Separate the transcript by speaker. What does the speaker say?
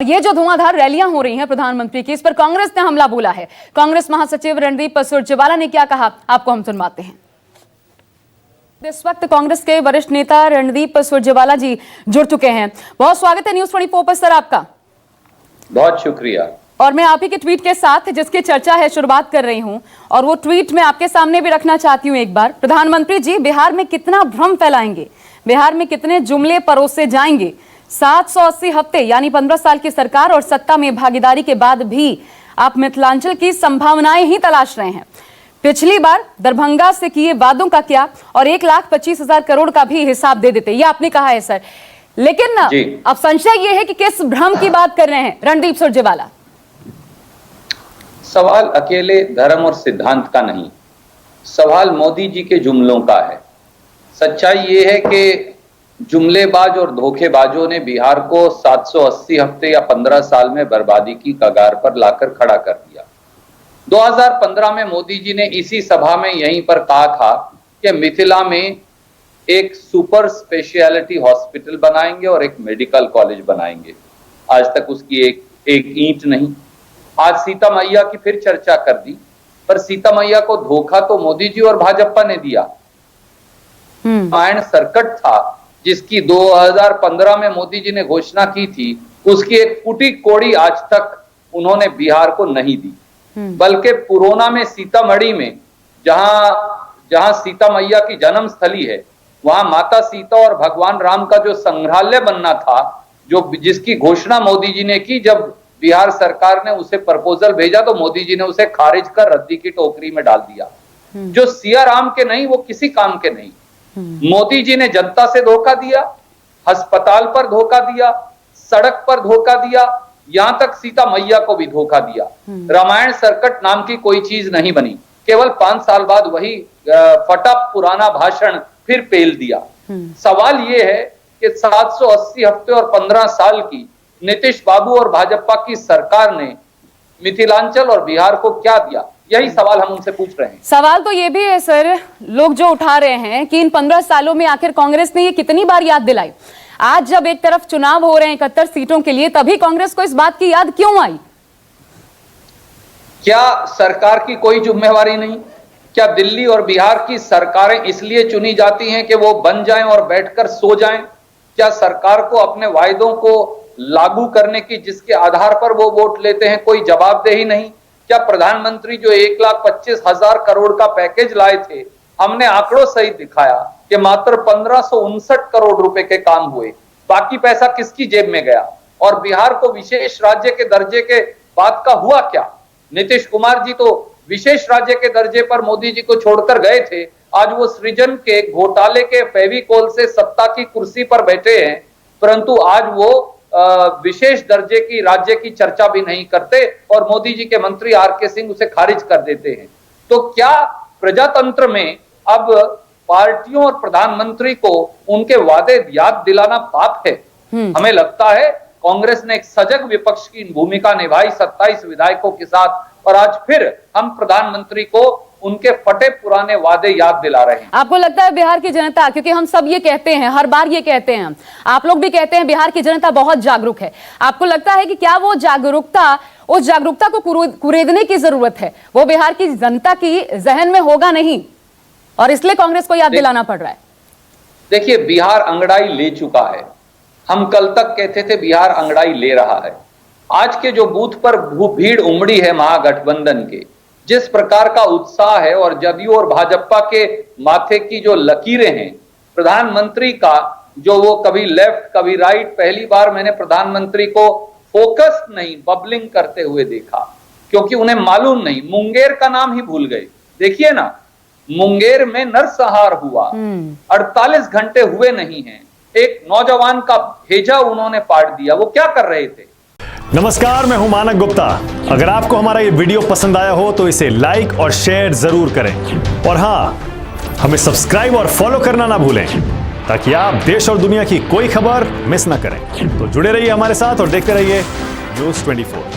Speaker 1: ये जो धुआंधार रैलियां हो रही हैं प्रधानमंत्री की, इस पर कांग्रेस ने हमला बोला है। कांग्रेस महासचिव रणदीप सुरजेवाला ने क्या कहा, आपको हम सुनवाते हैं। इस वक्त कांग्रेस के वरिष्ठ नेता रणदीप सुरजेवाला जी जुड़ चुके हैं। बहुत स्वागत है न्यूज़ 24 पर सर आपका।
Speaker 2: बहुत शुक्रिया।
Speaker 1: और मैं आप ही के ट्वीट के साथ जिसकी चर्चा है शुरुआत कर रही हूं, और वो ट्वीट मैं आपके सामने भी रखना चाहती हूं एक बार। प्रधानमंत्री जी बिहार में कितना भ्रम फैलाएंगे, बिहार में कितने जुमले परोसे जाएंगे। 780 हफ्ते यानी 15 साल की सरकार और सत्ता में भागीदारी के बाद भी आप मिथिलांचल की संभावनाएं ही तलाश रहे हैं। पिछली बार दरभंगा से किए वादों का क्या, और 1,25,000 करोड़ का भी हिसाब दे देते, ये आपने कहा है सर। लेकिन ना अब संशय ये है कि किस भ्रम की बात कर रहे हैं रणदीप सुरजेवाला।
Speaker 2: सवाल अकेले धर्म और सिद्धांत का नहीं, सवाल मोदी जी के जुमलों का है। सच्चाई ये है कि जुमलेबाज और धोखेबाजों ने बिहार को 780 हफ्ते या 15 साल में बर्बादी की कगार पर लाकर खड़ा कर दिया। 2015 में मोदी जी ने इसी सभा में यहीं पर कहा था कि मिथिला में एक सुपर स्पेशलिटी हॉस्पिटल बनाएंगे और एक मेडिकल कॉलेज बनाएंगे। आज तक उसकी एक ईंट नहीं। आज सीता मैया की फिर चर्चा कर दी, पर सीता मैया को धोखा तो मोदी जी और भाजपा ने दिया। रामायण सर्किट था जिसकी 2015 में मोदी जी ने घोषणा की थी, उसकी एक फूटी कोड़ी आज तक उन्होंने बिहार को नहीं दी। बल्कि पुरोना में सीतामढ़ी में जहां सीता मैया की जन्म स्थली है, वहां माता सीता और भगवान राम का जो संग्रहालय बनना था, जिसकी घोषणा मोदी जी ने की, जब बिहार सरकार ने उसे प्रपोजल भेजा तो मोदी जी ने उसे खारिज कर रद्दी की टोकरी में डाल दिया। जो सिया राम के नहीं वो किसी काम के नहीं। मोदी जी ने जनता से धोखा दिया, अस्पताल पर धोखा दिया, सड़क पर धोखा दिया, यहां तक सीता मैया को भी धोखा दिया। रामायण सर्किट नाम की कोई चीज नहीं बनी। केवल 5 साल बाद वही फटा पुराना भाषण फिर पेल दिया। सवाल यह है कि 780 हफ्ते और 15 साल की नीतीश बाबू और भाजपा की सरकार ने मिथिलांचल और बिहार को क्या दिया, यही सवाल हम उनसे पूछ रहे हैं।
Speaker 1: सवाल तो ये भी है सर, लोग जो उठा रहे हैं कि इन 15 सालों में आखिर कांग्रेस ने ये कितनी बार याद दिलाई। आज जब एक तरफ चुनाव हो रहे हैं 71 सीटों के लिए, तभी कांग्रेस को इस बात की याद क्यों आई?
Speaker 2: क्या सरकार की कोई जिम्मेवारी नहीं? क्या दिल्ली और बिहार की सरकारें इसलिए चुनी जाती हैं कि वो बन जाएं और बैठकर सो जाएं? क्या सरकार को अपने वायदों को लागू करने की, जिसके आधार पर वो वोट लेते हैं, कोई जवाबदेही नहीं? क्या प्रधानमंत्री जो 1,25,000 करोड़ का पैकेज लाए थे, हमने आंकड़ों सहित दिखाया कि मात्र 1559 करोड़ रुपए के काम हुए, बाकी पैसा किसकी जेब में गया? और बिहार को विशेष राज्य के दर्जे के बाद का हुआ क्या? नीतीश कुमार जी तो विशेष राज्य के दर्जे पर मोदी जी को छोड़कर गए थे, आज वो सृजन के घोटाले के फेविकोल से सत्ता की कुर्सी पर बैठे हैं, परंतु आज वो विशेष दर्जे की राज्य की चर्चा भी नहीं करते और मोदी जी के मंत्री आर.के. सिंह उसे खारिज कर देते हैं। तो क्या प्रजातंत्र में अब पार्टियों और प्रधानमंत्री को उनके वादे याद दिलाना पाप है? हमें लगता है कांग्रेस ने एक सजग विपक्ष की भूमिका निभाई 27 विधायकों के साथ, और आज फिर हम प्रधानमंत्री को उनके फटे पुराने वादे याद दिला रहे हैं।
Speaker 1: आपको लगता है बिहार की जनता, क्योंकि हम सब ये कहते हैं, हर बार ये कहते हैं, आप लोग भी कहते हैं बिहार की जनता बहुत जागरूक है, आपको लगता है कि क्या वो जागरूकता, उस जागरूकता को कुरेदने की जरूरत है, वो बिहार की जनता की जहन में होगा नहीं, और इसलिए कांग्रेस को याद दिलाना पड़ रहा है?
Speaker 2: देखिए, बिहार अंगड़ाई ले चुका है। हम कल तक कहते थे बिहार अंगड़ाई ले रहा है। आज के जो बूथ पर भीड़ उमड़ी है महागठबंधन के, जिस प्रकार का उत्साह है, और जदयू और भाजपा के माथे की जो लकीरें हैं, प्रधानमंत्री का जो वो कभी लेफ्ट कभी राइट, पहली बार मैंने प्रधानमंत्री को फोकस नहीं बबलिंग करते हुए देखा, क्योंकि उन्हें मालूम नहीं, मुंगेर का नाम ही भूल गए। देखिए ना, मुंगेर में नरसंहार हुआ, 48 घंटे हुए नहीं हैं, एक नौजवान का भेजा उन्होंने पाट दिया। वो क्या कर रहे थे?
Speaker 3: नमस्कार, मैं हूं मानक गुप्ता। अगर आपको हमारा ये वीडियो पसंद आया हो तो इसे लाइक और शेयर जरूर करें, और हां, हमें सब्सक्राइब और फॉलो करना ना भूलें, ताकि आप देश और दुनिया की कोई खबर मिस ना करें। तो जुड़े रहिए हमारे साथ और देखते रहिए न्यूज़ 24।